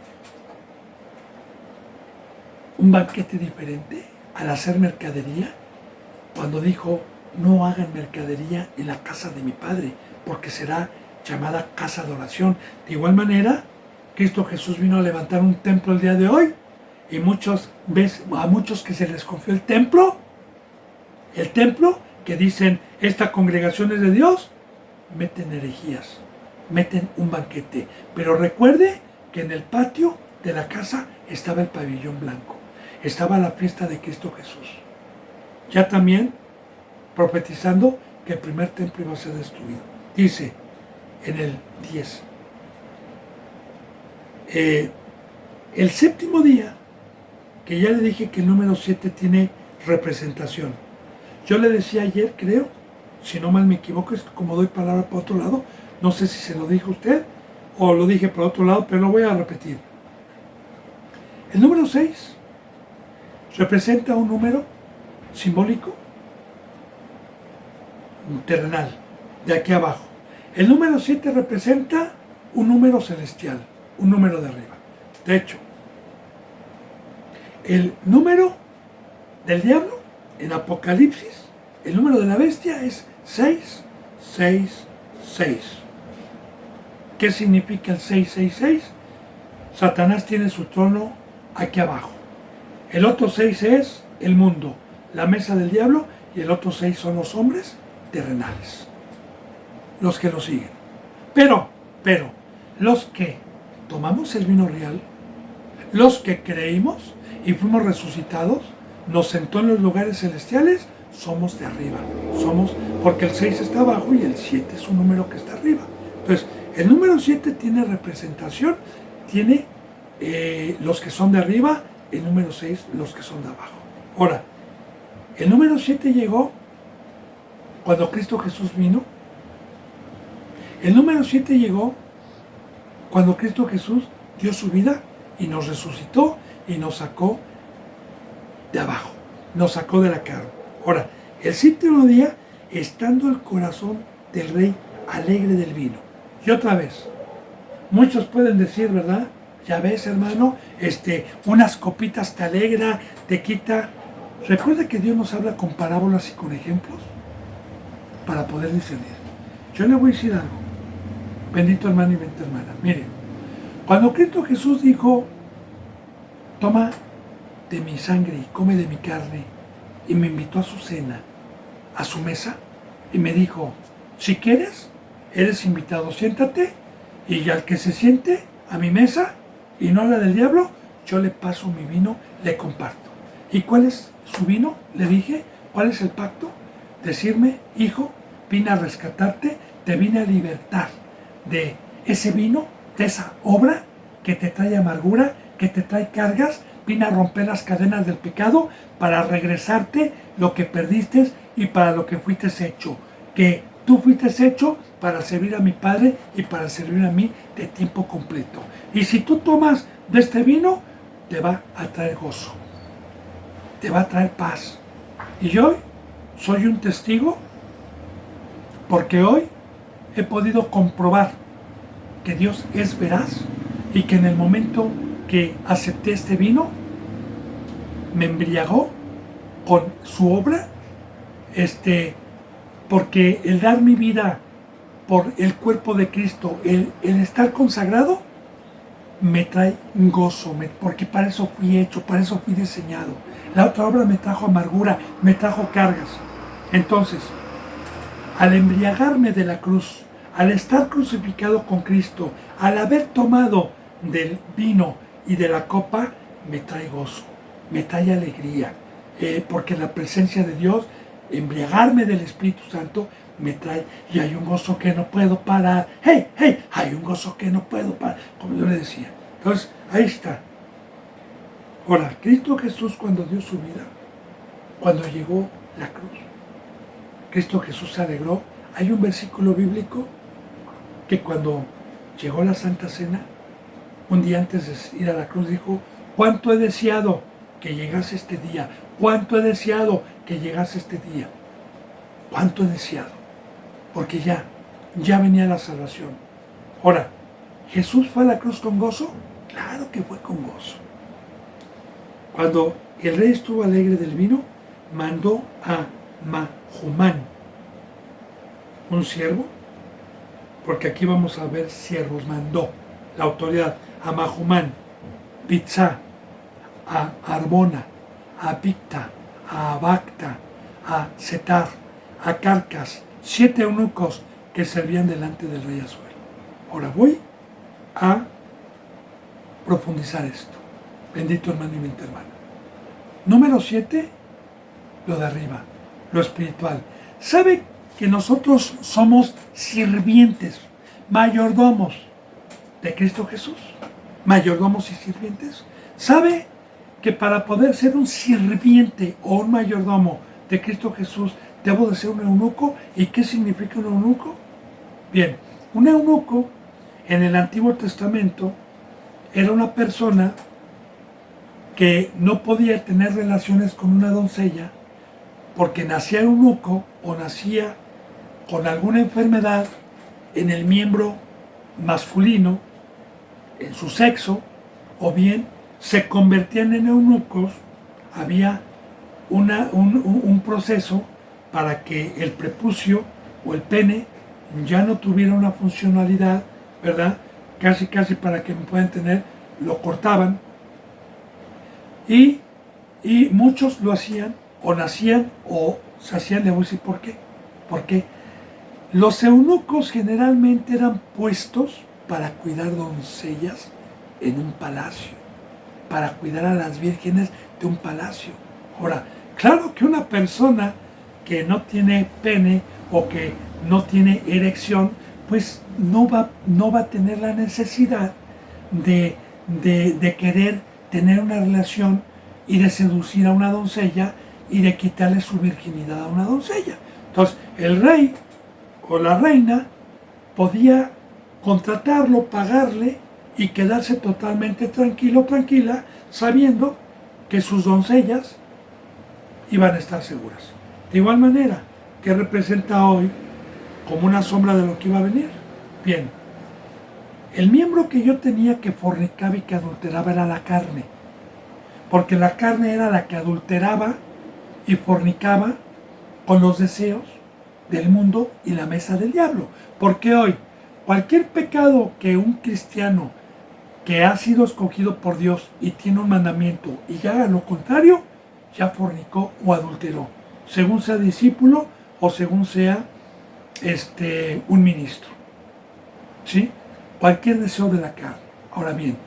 un banquete diferente al hacer mercadería, cuando dijo, no hagan mercadería en la casa de mi Padre, porque será llamada casa de oración. De igual manera, Cristo Jesús vino a levantar un templo el día de hoy, y a muchos que se les confió el templo que dicen, esta congregación es de Dios, meten herejías, meten un banquete. Pero recuerde que en el patio de la casa estaba el pabellón blanco, estaba la fiesta de Cristo Jesús. Ya también profetizando que el primer templo iba a ser destruido. Dice en el 10, el séptimo día, que ya le dije que el número 7 tiene representación. Yo le decía ayer, creo, si no mal me equivoco, es como doy palabra para otro lado, no sé si se lo dije a usted o lo dije para otro lado, pero lo voy a repetir. El número 6 representa un número simbólico terrenal, de aquí abajo. El número 7 representa un número celestial, un número de arriba. De hecho, el número del diablo en Apocalipsis, el número de la bestia es 666. ¿Qué significa el 666? Satanás tiene su trono aquí abajo. El otro 6 es el mundo, la mesa del diablo, y el otro 6 son los hombres terrenales, los que lo siguen. Pero, los que tomamos el vino real, los que creímos y fuimos resucitados, nos sentó en los lugares celestiales, somos de arriba. Porque el 6 está abajo y el 7 es un número que está arriba. Entonces, el número 7 tiene representación, tiene los que son de arriba, el número 6 los que son de abajo. Ahora, el número 7 llegó cuando Cristo Jesús vino. El número 7 llegó cuando Cristo Jesús dio su vida y nos resucitó y nos sacó de abajo, nos sacó de la carne. Ahora, el séptimo día, estando el corazón del rey alegre del vino. Y otra vez, muchos pueden decir, ¿verdad? Ya ves, hermano, unas copitas te alegra, te quita. Recuerda que Dios nos habla con parábolas y con ejemplos para poder discernir. Yo le voy a decir algo, bendito hermano y bendita hermana. Miren, cuando Cristo Jesús dijo, toma de mi sangre y come de mi carne, y me invitó a su cena, a su mesa y me dijo, si quieres, eres invitado, siéntate, y al que se siente a mi mesa y no a la del diablo, yo le paso mi vino, le comparto. ¿Y cuál es su vino? Le dije, ¿cuál es el pacto? Decirme, hijo, vine a rescatarte, te vine a libertar de ese vino, de esa obra que te trae amargura, que te trae cargas, vine a romper las cadenas del pecado para regresarte lo que perdiste y para lo que fuiste hecho. Que tú fuiste hecho para servir a mi Padre y para servir a mí de tiempo completo. Y si tú tomas de este vino, te va a traer gozo, te va a traer paz. Y hoy soy un testigo porque hoy he podido comprobar que Dios es veraz y que en el momento que acepté este vino, me embriagó con su obra, porque el dar mi vida por el cuerpo de Cristo, el estar consagrado, me trae gozo, porque para eso fui hecho, para eso fui diseñado. La otra obra me trajo amargura, me trajo cargas. Entonces, al embriagarme de la cruz, al estar crucificado con Cristo, al haber tomado del vino y de la copa, me trae gozo, me trae alegría, porque la presencia de Dios, embriagarme del Espíritu Santo, me trae, y hay un gozo que no puedo parar, hey, hay un gozo que no puedo parar, como yo le decía. Entonces, ahí está. Ahora, Cristo Jesús cuando dio su vida, cuando llegó la cruz, Cristo Jesús se alegró. Hay un versículo bíblico que cuando llegó la Santa Cena, un día antes de ir a la cruz, dijo, ¿cuánto he deseado que llegase este día? ¿Cuánto he deseado que llegase este día? ¿Cuánto he deseado? Porque ya venía la salvación. Ahora, ¿Jesús fue a la cruz con gozo? Claro que fue con gozo. Cuando el rey estuvo alegre del vino, mandó a Mahumán, un siervo, porque aquí vamos a ver siervos, mandó la autoridad a Mahumán, Bizá, a Arbona, a Bicta, a Abacta, a Setar, a Carcas, 7 eunucos que servían delante del rey Asuero. Ahora voy a profundizar esto. Bendito hermano y bendita hermana. Número 7, lo de arriba, lo espiritual. ¿Sabe que nosotros somos sirvientes, mayordomos de Cristo Jesús? Mayordomos y sirvientes. ¿Sabe que para poder ser un sirviente o un mayordomo de Cristo Jesús debo de ser un eunuco? ¿Y qué significa un eunuco? Bien, un eunuco en el Antiguo Testamento era una persona que no podía tener relaciones con una doncella porque nacía eunuco o nacía con alguna enfermedad en el miembro masculino, en su sexo, o bien se convertían en eunucos. Había un proceso para que el prepucio o el pene ya no tuviera una funcionalidad, ¿verdad? Casi para que me puedan entender, lo cortaban. Y muchos lo hacían, o nacían, o se hacían, le voy a decir por qué. Porque los eunucos generalmente eran puestos para cuidar doncellas en un palacio, para cuidar a las vírgenes de un palacio. Ahora, claro que una persona que no tiene pene o que no tiene erección, pues no va a tener la necesidad de querer tener una relación y de seducir a una doncella y de quitarle su virginidad a una doncella. Entonces, el rey o la reina podía contratarlo, pagarle y quedarse totalmente tranquilo, tranquila, sabiendo que sus doncellas iban a estar seguras. De igual manera, ¿qué representa hoy como una sombra de lo que iba a venir? Bien, el miembro que yo tenía que fornicaba y que adulteraba era la carne, porque la carne era la que adulteraba y fornicaba con los deseos del mundo y la mesa del diablo. Porque hoy, cualquier pecado que un cristiano que ha sido escogido por Dios y tiene un mandamiento y haga lo contrario, ya fornicó o adulteró. Según sea discípulo o según sea un ministro. ¿Sí? Cualquier deseo de la carne. Ahora bien,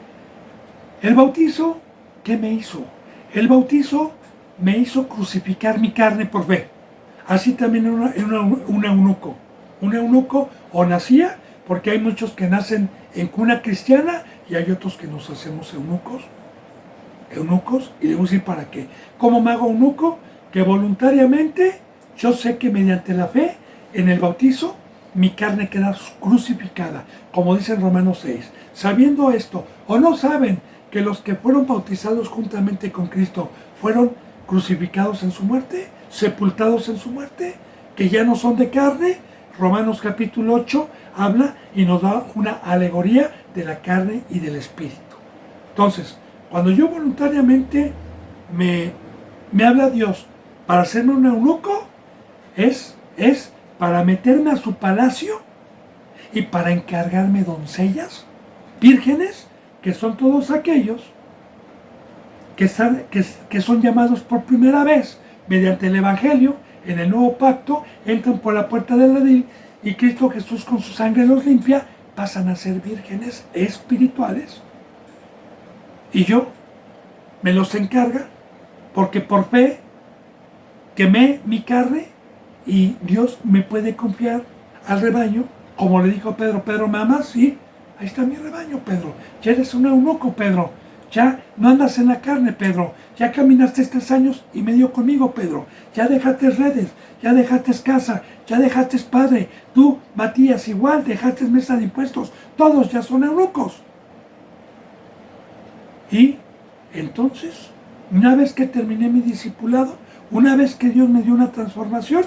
el bautizo, ¿qué me hizo? El bautizo me hizo crucificar mi carne por fe. Así también un eunuco. Un eunuco o nacía, porque hay muchos que nacen en cuna cristiana y hay otros que nos hacemos eunucos. Y le voy a decir para qué. ¿Cómo me hago eunuco? Que voluntariamente yo sé que mediante la fe en el bautizo mi carne queda crucificada, como dice en Romanos 6. Sabiendo esto, o no saben que los que fueron bautizados juntamente con Cristo fueron crucificados en su muerte, sepultados en su muerte, que ya no son de carne. Romanos capítulo 8 habla y nos da una alegoría de la carne y del espíritu. Entonces, cuando yo voluntariamente me habla Dios para hacerme un eunuco, es para meterme a su palacio y para encargarme doncellas, vírgenes, que son todos aquellos que son llamados por primera vez mediante el Evangelio, en el nuevo pacto, entran por la puerta del redil y Cristo Jesús con su sangre los limpia, pasan a ser vírgenes espirituales. Y yo me los encarga porque por fe quemé mi carne y Dios me puede confiar al rebaño, como le dijo a Pedro: Pedro, ¿me amas? Sí, ahí está mi rebaño, Pedro. Ya eres un eunuco, Pedro. Ya no andas en la carne, Pedro. Ya caminaste 3 años y medio conmigo, Pedro. Ya dejaste redes, ya dejaste casa, ya dejaste padre. Tú, Matías, igual, dejaste mesa de impuestos. Todos ya son eunucos. Y entonces, una vez que terminé mi discipulado, una vez que Dios me dio una transformación,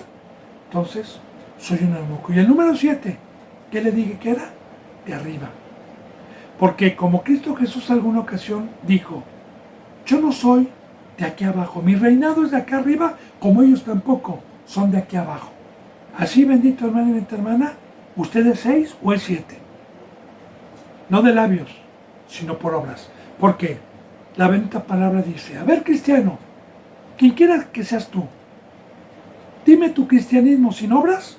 entonces soy un eunuco. Y el número 7, ¿qué le dije que era? De arriba. Porque como Cristo Jesús alguna ocasión dijo: yo no soy de aquí abajo, mi reinado es de acá arriba, como ellos tampoco son de aquí abajo. Así, bendito hermano y bendita hermana, ¿usted es 6 o es 7? No de labios, sino por obras. Porque la bendita palabra dice: a ver, cristiano, quien quiera que seas tú, dime tu cristianismo sin obras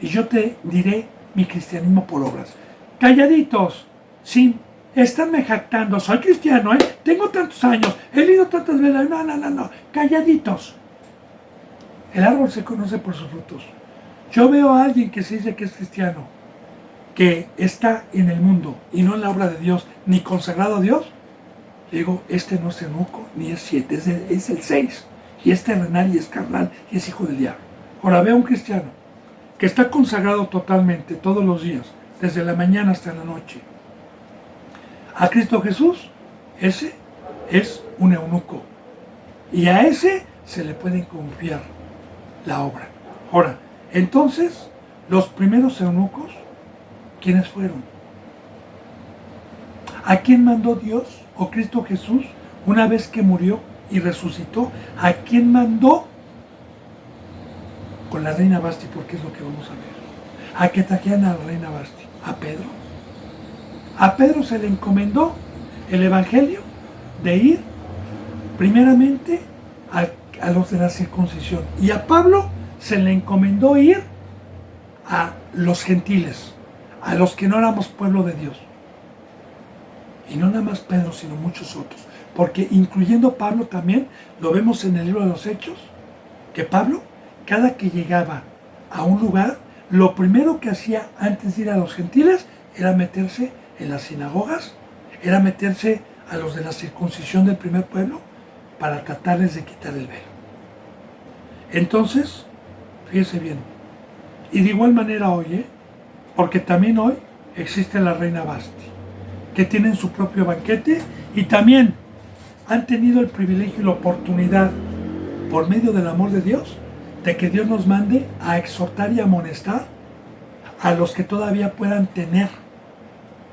y yo te diré mi cristianismo por obras. Calladitos, sin estarme jactando, soy cristiano, tengo tantos años, he leído tantas veces, no, calladitos. El árbol se conoce por sus frutos. Yo veo a alguien que se dice que es cristiano, que está en el mundo y no en la obra de Dios, ni consagrado a Dios, digo, este no es eunuco, ni es 7, es el 6. Y es terrenal y es carnal y es hijo del diablo. Ahora veo a un cristiano que está consagrado totalmente todos los días, desde la mañana hasta la noche, a Cristo Jesús. Ese es un eunuco. Y a ese se le puede confiar la obra. Ahora, entonces, los primeros eunucos, ¿quiénes fueron? ¿A quién mandó Dios o Cristo Jesús una vez que murió y resucitó? ¿A quién mandó? Con la reina Basti, porque es lo que vamos a ver. ¿A qué trajeran a la reina Basti? ¿A Pedro? A Pedro se le encomendó el evangelio de ir primeramente a los de la circuncisión. Y a Pablo se le encomendó ir a los gentiles, a los que no éramos pueblo de Dios. Y no nada más Pedro, sino muchos otros. Porque incluyendo Pablo también, lo vemos en el libro de los Hechos, que Pablo, cada que llegaba a un lugar, lo primero que hacía antes de ir a los gentiles era meterse en las sinagogas, era meterse a los de la circuncisión del primer pueblo para tratarles de quitar el velo. Entonces, fíjese bien, y de igual manera hoy, porque también hoy existe la reina Basti, que tienen su propio banquete y también han tenido el privilegio y la oportunidad, por medio del amor de Dios, de que Dios nos mande a exhortar y amonestar a los que todavía puedan tener,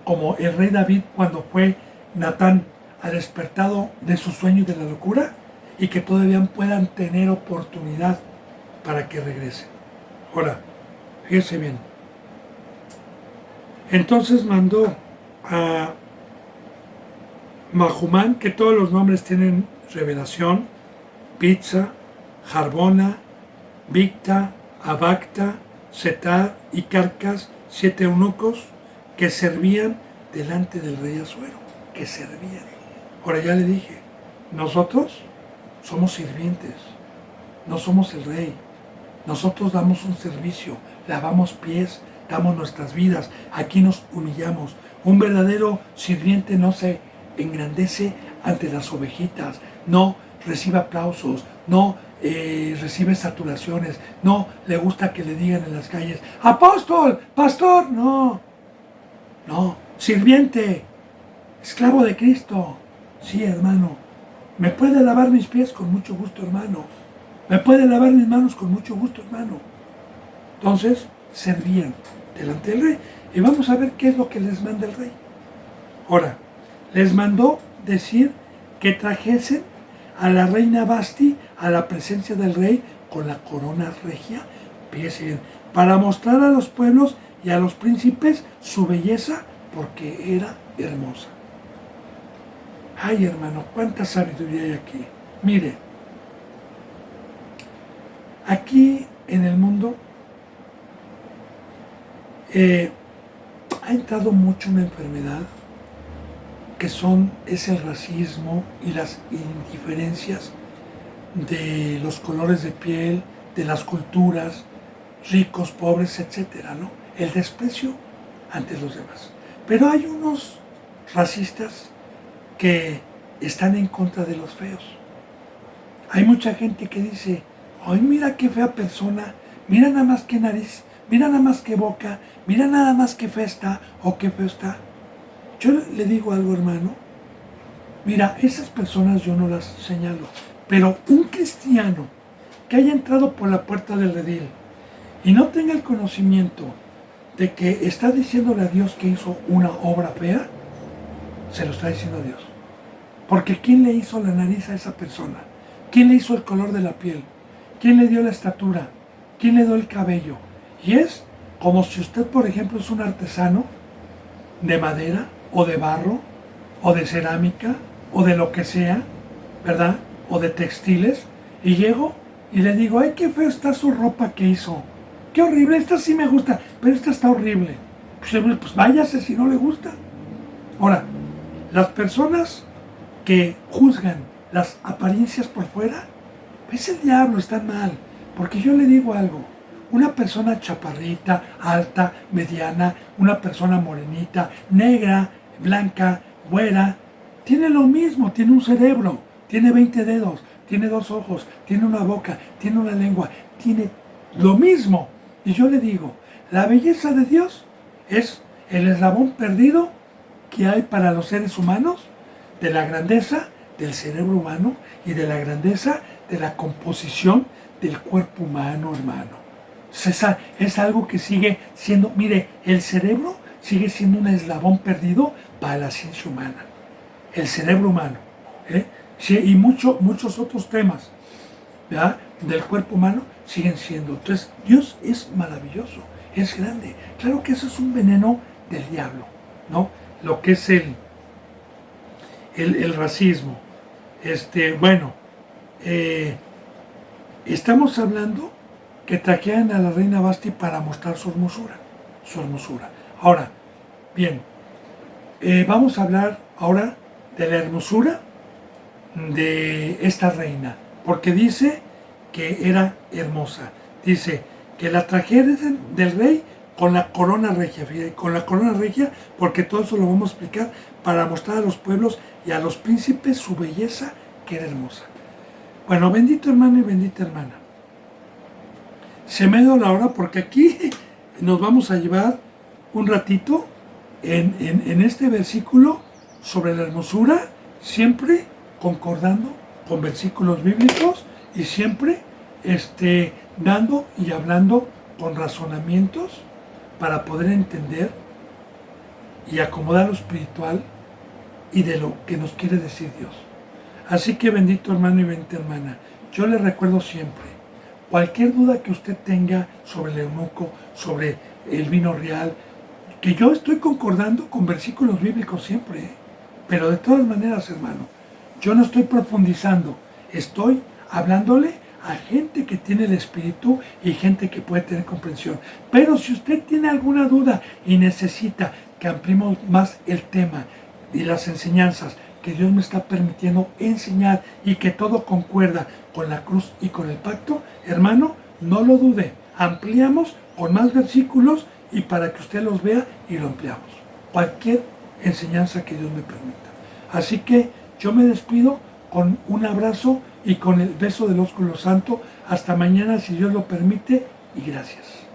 como el rey David cuando fue Natán al despertado de su sueño y de la locura, y que todavía puedan tener oportunidad para que regresen. Ahora, fíjese bien. Entonces mandó a Mahumán, que todos los nombres tienen revelación, Pizza, Harbona, Victa, a Bacta, Setar y Carcas, 7 eunucos que servían delante del rey Asuero, que servían. Ahora ya le dije, nosotros somos sirvientes, no somos el rey. Nosotros damos un servicio, lavamos pies, damos nuestras vidas, aquí nos humillamos. Un verdadero sirviente no se engrandece ante las ovejitas, no recibe aplausos, no recibe saturaciones, no le gusta que le digan en las calles, apóstol, pastor, no, sirviente, esclavo de Cristo. Sí, hermano, me puede lavar mis pies con mucho gusto, hermano. Me puede lavar mis manos con mucho gusto, hermano. Entonces, servían delante del rey. Y vamos a ver qué es lo que les manda el rey. Ahora, les mandó decir que trajesen a la reina Vasti a la presencia del rey con la corona regia, fíjense bien, para mostrar a los pueblos y a los príncipes su belleza, porque era hermosa. Ay, hermano, cuánta sabiduría hay aquí. Mire, aquí en el mundo ha entrado mucho una enfermedad que es el racismo y las indiferencias de los colores de piel, de las culturas, ricos, pobres, etcétera, ¿no? El desprecio ante los demás. Pero hay unos racistas que están en contra de los feos. Hay mucha gente que dice, ay, mira qué fea persona, mira nada más qué nariz, mira nada más qué boca, mira nada más qué fea está o qué feo está. Yo le digo algo, hermano, mira, esas personas yo no las señalo, pero un cristiano que haya entrado por la puerta del redil y no tenga el conocimiento de que está diciéndole a Dios que hizo una obra fea, se lo está diciendo a Dios. Porque ¿quién le hizo la nariz a esa persona? ¿Quién le hizo el color de la piel? ¿Quién le dio la estatura? ¿Quién le dio el cabello? Y es como si usted, por ejemplo, es un artesano de madera o de barro o de cerámica o de lo que sea, ¿verdad? O de textiles, y llego y le digo, ay, qué feo está su ropa que hizo. Qué horrible, esta sí me gusta, pero esta está horrible. Pues váyase si no le gusta. Ahora, las personas que juzgan las apariencias por fuera, es el diablo, están mal. Porque yo le digo algo, una persona chaparrita, alta, mediana, una persona morenita, negra, blanca, güera, tiene lo mismo, tiene un cerebro, tiene 20 dedos, tiene 2 ojos, tiene una boca, tiene una lengua, tiene lo mismo. Y yo le digo, la belleza de Dios es el eslabón perdido que hay para los seres humanos de la grandeza del cerebro humano y de la grandeza de la composición del cuerpo humano, hermano. Es algo que sigue siendo, mire, el cerebro sigue siendo un eslabón perdido para la ciencia humana. El cerebro humano, sí, y muchos otros temas, ¿verdad?, del cuerpo humano siguen siendo. Entonces, Dios es maravilloso, es grande. Claro que eso es un veneno del diablo, ¿no? Lo que es el racismo. Estamos hablando que trajean a la reina Vasti para mostrar su hermosura. Ahora, bien, vamos a hablar ahora de la hermosura de esta reina, porque dice que era hermosa. Dice que la trajeran del rey con la corona regia, fíjate, con la corona regia, porque todo eso lo vamos a explicar para mostrar a los pueblos y a los príncipes su belleza, que era hermosa. Bueno, bendito hermano y bendita hermana. Se me dio la hora porque aquí nos vamos a llevar un ratito en este versículo sobre la hermosura, siempre concordando con versículos bíblicos y siempre dando y hablando con razonamientos para poder entender y acomodar lo espiritual y de lo que nos quiere decir Dios. Así que bendito hermano y bendita hermana, yo le recuerdo siempre, cualquier duda que usted tenga sobre el eunuco, sobre el vino real, que yo estoy concordando con versículos bíblicos siempre, pero de todas maneras, hermano, yo no estoy profundizando, estoy hablándole a gente que tiene el Espíritu y gente que puede tener comprensión. Pero si usted tiene alguna duda y necesita que ampliemos más el tema y las enseñanzas que Dios me está permitiendo enseñar y que todo concuerda con la cruz y con el pacto, hermano, no lo dude, ampliamos con más versículos y para que usted los vea y lo ampliamos. Cualquier enseñanza que Dios me permita. Así que yo me despido con un abrazo y con el beso del ósculo santo. Hasta mañana, si Dios lo permite, y gracias.